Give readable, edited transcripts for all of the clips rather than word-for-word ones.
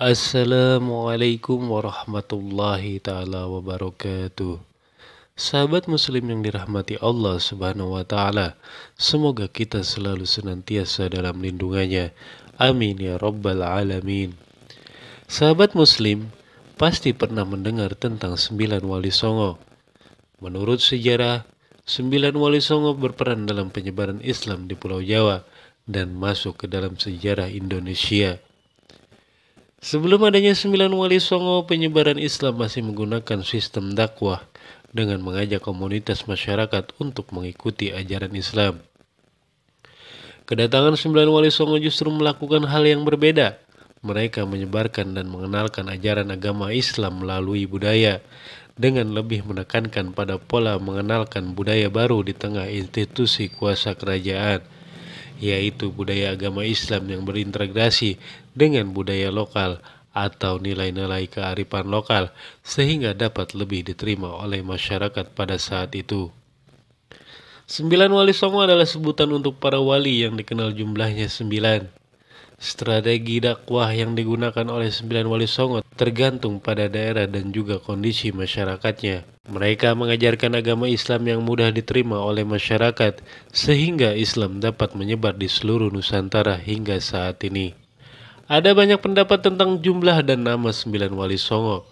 Assalamualaikum warahmatullahi ta'ala wabarakatuh. Sahabat muslim yang dirahmati Allah subhanahu wa ta'ala, semoga kita selalu senantiasa dalam lindungannya. Amin ya rabbal alamin. Sahabat muslim, pasti pernah mendengar tentang 9 wali songo. Menurut sejarah, 9 wali songo berperan dalam penyebaran Islam di Pulau Jawa dan masuk ke dalam sejarah Indonesia. Sebelum adanya 9 wali songo, penyebaran Islam masih menggunakan sistem dakwah dengan mengajak komunitas masyarakat untuk mengikuti ajaran Islam. Kedatangan 9 wali songo justru melakukan hal yang berbeda. Mereka menyebarkan dan mengenalkan ajaran agama Islam melalui budaya, dengan lebih menekankan pada pola mengenalkan budaya baru di tengah institusi kuasa kerajaan, yaitu budaya agama Islam yang berintegrasi dengan budaya lokal atau nilai-nilai kearifan lokal sehingga dapat lebih diterima oleh masyarakat pada saat itu. 9 wali songo adalah sebutan untuk para wali yang dikenal jumlahnya 9. Strategi dakwah yang digunakan oleh 9 wali songo tergantung pada daerah dan juga kondisi masyarakatnya. Mereka mengajarkan agama Islam yang mudah diterima oleh masyarakat sehingga Islam dapat menyebar di seluruh Nusantara hingga saat ini. Ada banyak pendapat tentang jumlah dan nama 9 wali songo.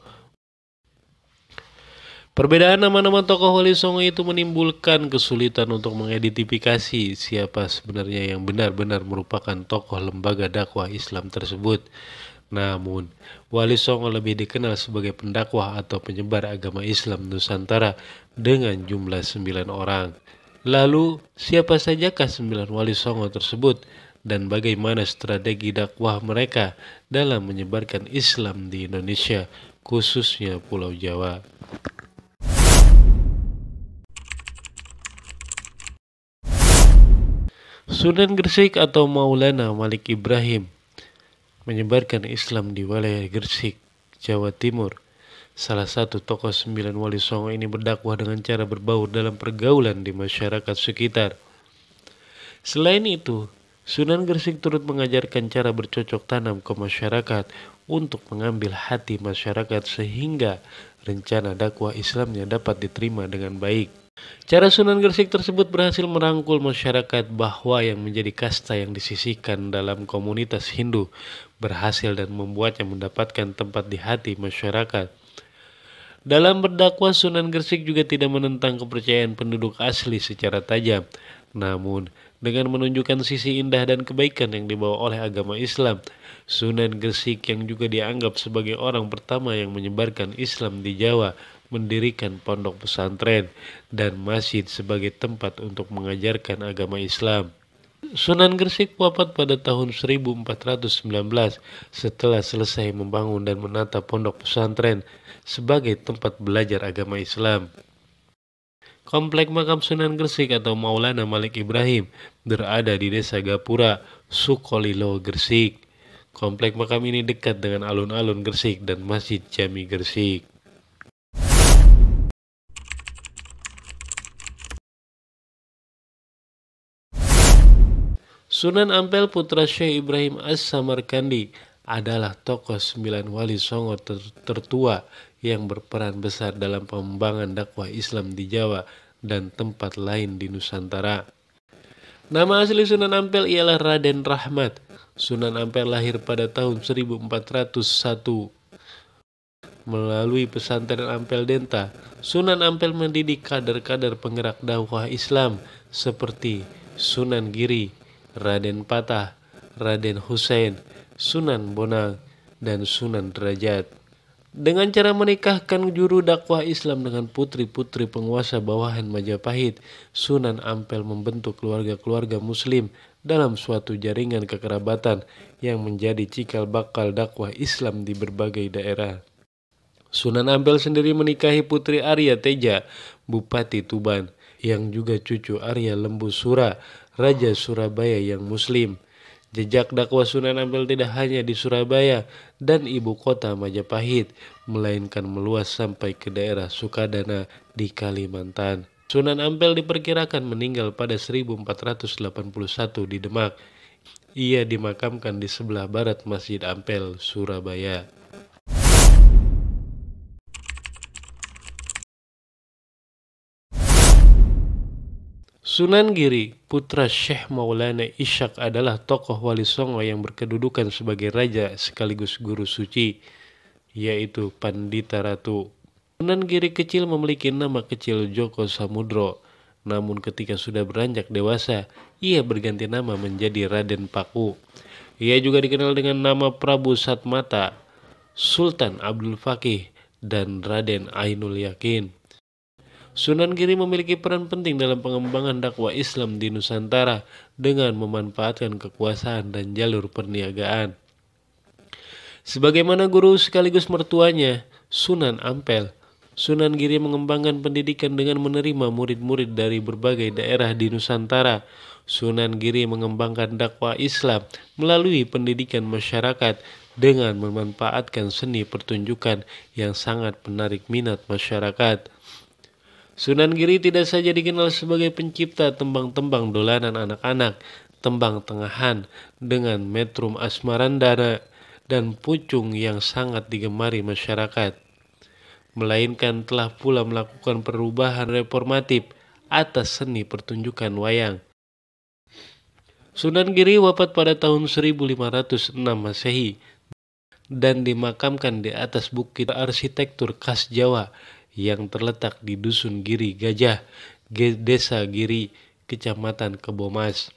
Perbedaan nama-nama tokoh wali songo itu menimbulkan kesulitan untuk mengidentifikasi siapa sebenarnya yang benar-benar merupakan tokoh lembaga dakwah Islam tersebut. Namun, wali songo lebih dikenal sebagai pendakwah atau penyebar agama Islam Nusantara dengan jumlah 9 orang. Lalu, siapa sajakah 9 wali songo tersebut dan bagaimana strategi dakwah mereka dalam menyebarkan Islam di Indonesia, khususnya Pulau Jawa? Sunan Gresik atau Maulana Malik Ibrahim menyebarkan Islam di wilayah Gresik, Jawa Timur. Salah satu tokoh 9 wali songo ini berdakwah dengan cara berbaur dalam pergaulan di masyarakat sekitar. Selain itu, Sunan Gresik turut mengajarkan cara bercocok tanam ke masyarakat untuk mengambil hati masyarakat sehingga rencana dakwah Islamnya dapat diterima dengan baik. Cara Sunan Gresik tersebut berhasil merangkul masyarakat bahwa yang menjadi kasta yang disisihkan dalam komunitas Hindu berhasil dan membuatnya mendapatkan tempat di hati masyarakat. Dalam berdakwah, Sunan Gresik juga tidak menentang kepercayaan penduduk asli secara tajam, namun dengan menunjukkan sisi indah dan kebaikan yang dibawa oleh agama Islam. Sunan Gresik yang juga dianggap sebagai orang pertama yang menyebarkan Islam di Jawa mendirikan pondok pesantren dan masjid sebagai tempat untuk mengajarkan agama Islam. Sunan Gresik wafat pada tahun 1419 setelah selesai membangun dan menata pondok pesantren sebagai tempat belajar agama Islam. Komplek makam Sunan Gresik atau Maulana Malik Ibrahim berada di Desa Gapura, Sukolilo, Gresik. Komplek makam ini dekat dengan alun-alun Gresik dan Masjid Jami Gresik. Sunan Ampel putra Syekh Ibrahim As-Samarkandi adalah tokoh 9 wali songo tertua yang berperan besar dalam pengembangan dakwah Islam di Jawa dan tempat lain di Nusantara. Nama asli Sunan Ampel ialah Raden Rahmat. Sunan Ampel lahir pada tahun 1401. Melalui pesantren Ampel Denta, Sunan Ampel mendidik kader-kader penggerak dakwah Islam seperti Sunan Giri, Raden Patah, Raden Hussein, Sunan Bonang, dan Sunan Derajat. Dengan cara menikahkan juru dakwah Islam dengan putri-putri penguasa bawahan Majapahit, Sunan Ampel membentuk keluarga-keluarga muslim dalam suatu jaringan kekerabatan yang menjadi cikal bakal dakwah Islam di berbagai daerah. Sunan Ampel sendiri menikahi putri Arya Teja, Bupati Tuban, yang juga cucu Arya Lembu Sura, Raja Surabaya yang muslim. Jejak dakwah Sunan Ampel tidak hanya di Surabaya dan ibu kota Majapahit, melainkan meluas sampai ke daerah Sukadana di Kalimantan. Sunan Ampel diperkirakan meninggal pada 1481 di Demak. Ia dimakamkan di sebelah barat Masjid Ampel, Surabaya. Sunan Giri, putra Syekh Maulana Ishaq, adalah tokoh Wali Songo yang berkedudukan sebagai raja sekaligus guru suci, yaitu Pandita Ratu. Sunan Giri kecil memiliki nama kecil Joko Samudro, namun ketika sudah beranjak dewasa, ia berganti nama menjadi Raden Paku. Ia juga dikenal dengan nama Prabu Satmata, Sultan Abdul Fakih, dan Raden Ainul Yakin. Sunan Giri memiliki peran penting dalam pengembangan dakwah Islam di Nusantara dengan memanfaatkan kekuasaan dan jalur perniagaan. Sebagaimana guru sekaligus mertuanya, Sunan Ampel, Sunan Giri mengembangkan pendidikan dengan menerima murid-murid dari berbagai daerah di Nusantara. Sunan Giri mengembangkan dakwah Islam melalui pendidikan masyarakat dengan memanfaatkan seni pertunjukan yang sangat menarik minat masyarakat. Sunan Giri tidak saja dikenal sebagai pencipta tembang-tembang dolanan anak-anak, tembang tengahan dengan metrum asmarandana dan pucung yang sangat digemari masyarakat, melainkan telah pula melakukan perubahan reformatif atas seni pertunjukan wayang. Sunan Giri wafat pada tahun 1506 Masehi dan dimakamkan di atas bukit arsitektur khas Jawa yang terletak di Dusun Giri Gajah, Desa Giri, Kecamatan Kebomas.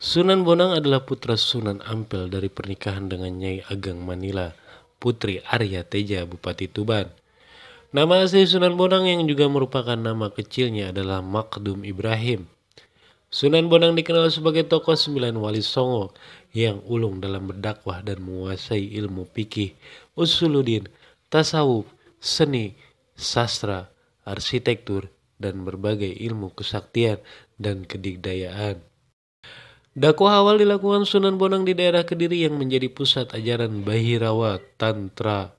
Sunan Bonang adalah putra Sunan Ampel dari pernikahan dengan Nyai Ageng Manila, putri Arya Teja, Bupati Tuban. Nama asli Sunan Bonang yang juga merupakan nama kecilnya adalah Makdum Ibrahim. Sunan Bonang dikenal sebagai tokoh 9 Wali Songo yang ulung dalam berdakwah dan menguasai ilmu fikih, usuluddin, tasawuf, seni, sastra, arsitektur, dan berbagai ilmu kesaktian dan kedikdayaan. Dakwah awal dilakukan Sunan Bonang di daerah Kediri yang menjadi pusat ajaran Bahirawa Tantra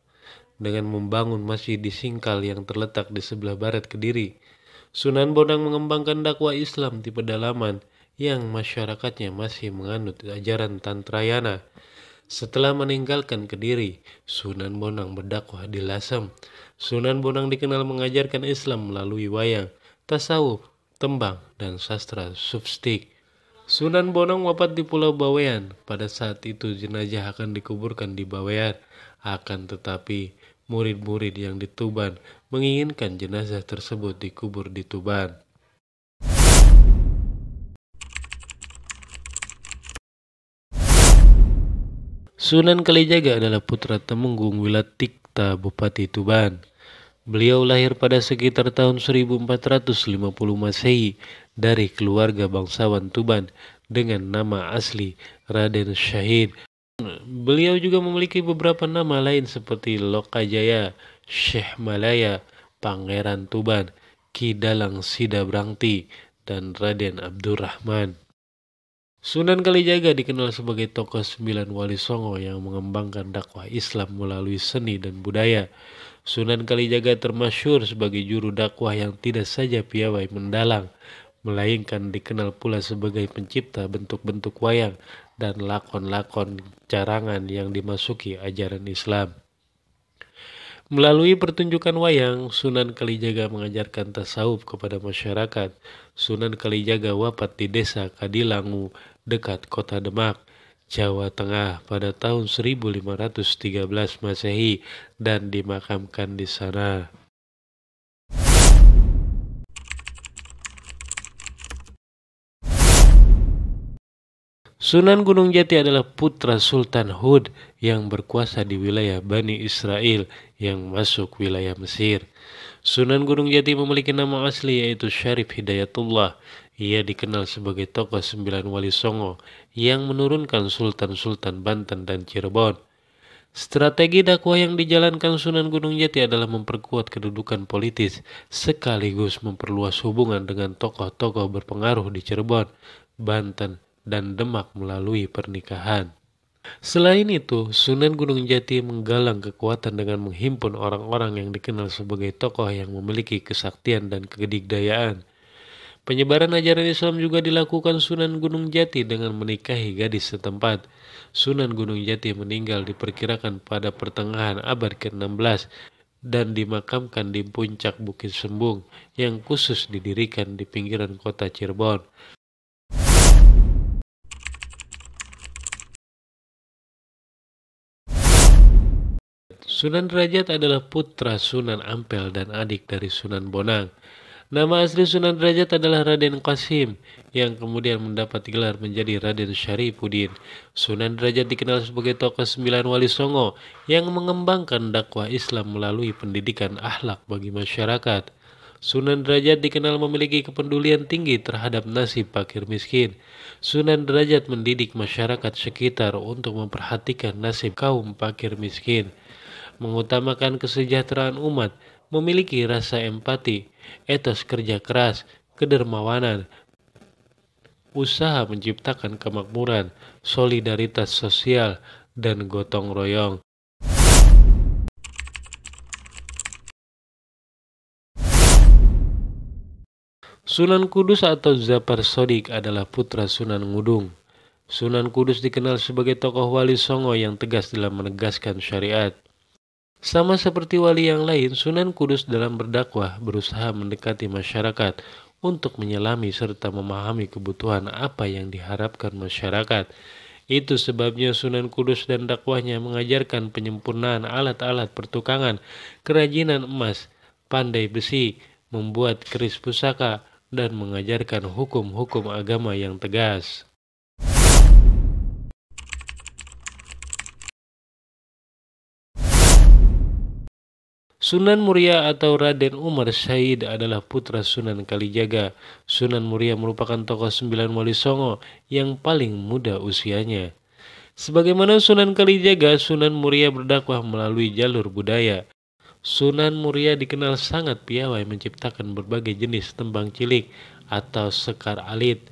dengan membangun masjid di Singkal yang terletak di sebelah barat Kediri. Sunan Bonang mengembangkan dakwah Islam di pedalaman yang masyarakatnya masih menganut ajaran Tantrayana. Setelah meninggalkan Kediri, Sunan Bonang berdakwah di Lasem. Sunan Bonang dikenal mengajarkan Islam melalui wayang, tasawuf, tembang, dan sastra sufstik. Sunan Bonang wafat di Pulau Bawean. Pada saat itu jenazah akan dikuburkan di Bawean. Akan tetapi murid-murid yang di Tuban menginginkan jenazah tersebut dikubur di Tuban. Sunan Kalijaga adalah putra Temenggung Wilatikta, Bupati Tuban. Beliau lahir pada sekitar tahun 1450 Masehi dari keluarga bangsawan Tuban dengan nama asli Raden Syahid. Beliau juga memiliki beberapa nama lain seperti Lokajaya, Syekh Malaya, Pangeran Tuban, Ki Dalang Sidabrangti, dan Raden Abdurrahman. Sunan Kalijaga dikenal sebagai tokoh 9 Wali Songo yang mengembangkan dakwah Islam melalui seni dan budaya. Sunan Kalijaga termasyhur sebagai juru dakwah yang tidak saja piawai mendalang, melainkan dikenal pula sebagai pencipta bentuk-bentuk wayang dan lakon-lakon carangan yang dimasuki ajaran Islam. Melalui pertunjukan wayang, Sunan Kalijaga mengajarkan tasawuf kepada masyarakat. Sunan Kalijaga wafat di desa Kadilangu, dekat kota Demak, Jawa Tengah pada tahun 1513 Masehi dan dimakamkan di sana. Sunan Gunung Jati adalah putra Sultan Hud yang berkuasa di wilayah Bani Israel yang masuk wilayah Mesir. Sunan Gunung Jati memiliki nama asli yaitu Syarif Hidayatullah. Ia dikenal sebagai tokoh 9 Wali Songo yang menurunkan Sultan-Sultan Banten dan Cirebon. Strategi dakwah yang dijalankan Sunan Gunung Jati adalah memperkuat kedudukan politis sekaligus memperluas hubungan dengan tokoh-tokoh berpengaruh di Cirebon, Banten, dan Demak melalui pernikahan. Selain itu, Sunan Gunung Jati menggalang kekuatan dengan menghimpun orang-orang yang dikenal sebagai tokoh yang memiliki kesaktian dan kedigdayaan. Penyebaran ajaran Islam juga dilakukan Sunan Gunung Jati dengan menikahi gadis setempat. Sunan Gunung Jati meninggal diperkirakan pada pertengahan abad ke-16 dan dimakamkan di puncak Bukit Sembung yang khusus didirikan di pinggiran kota Cirebon. Sunan Derajat adalah putra Sunan Ampel dan adik dari Sunan Bonang. Nama asli Sunan Derajat adalah Raden Qasim, yang kemudian mendapat gelar menjadi Raden Syarifuddin. Sunan Derajat dikenal sebagai tokoh sembilan wali songo yang mengembangkan dakwah Islam melalui pendidikan akhlak bagi masyarakat. Sunan Derajat dikenal memiliki kepedulian tinggi terhadap nasib fakir miskin. Sunan Derajat mendidik masyarakat sekitar untuk memperhatikan nasib kaum fakir miskin, mengutamakan kesejahteraan umat, memiliki rasa empati, etos kerja keras, kedermawanan, usaha menciptakan kemakmuran, solidaritas sosial, dan gotong royong. Sunan Kudus atau Zafar Shodiq adalah putra Sunan Ngudung. Sunan Kudus dikenal sebagai tokoh wali songo yang tegas dalam menegaskan syariat. Sama seperti wali yang lain, Sunan Kudus dalam berdakwah berusaha mendekati masyarakat untuk menyelami serta memahami kebutuhan apa yang diharapkan masyarakat. Itu sebabnya Sunan Kudus dan dakwahnya mengajarkan penyempurnaan alat-alat pertukangan, kerajinan emas, pandai besi, membuat keris pusaka, dan mengajarkan hukum-hukum agama yang tegas. Sunan Muria atau Raden Umar Syahid adalah putra Sunan Kalijaga. Sunan Muria merupakan tokoh sembilan wali songo yang paling muda usianya. Sebagaimana Sunan Kalijaga, Sunan Muria berdakwah melalui jalur budaya. Sunan Muria dikenal sangat piawai menciptakan berbagai jenis tembang cilik atau sekar alit,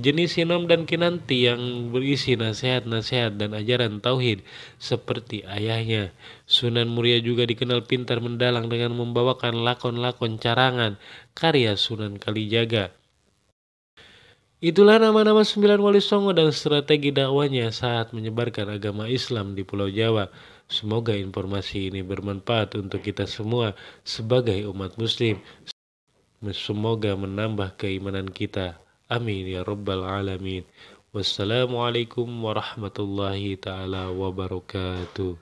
jenis sinom dan kinanti yang berisi nasihat-nasihat dan ajaran tauhid seperti ayahnya. Sunan Muria juga dikenal pintar mendalang dengan membawakan lakon-lakon carangan karya Sunan Kalijaga. Itulah nama-nama sembilan wali songo dan strategi dakwanya saat menyebarkan agama Islam di Pulau Jawa. Semoga informasi ini bermanfaat untuk kita semua sebagai umat muslim. Semoga menambah keimanan kita. Amin ya rabbal alamin. Wassalamualaikum warahmatullahi taala wabarakatuh.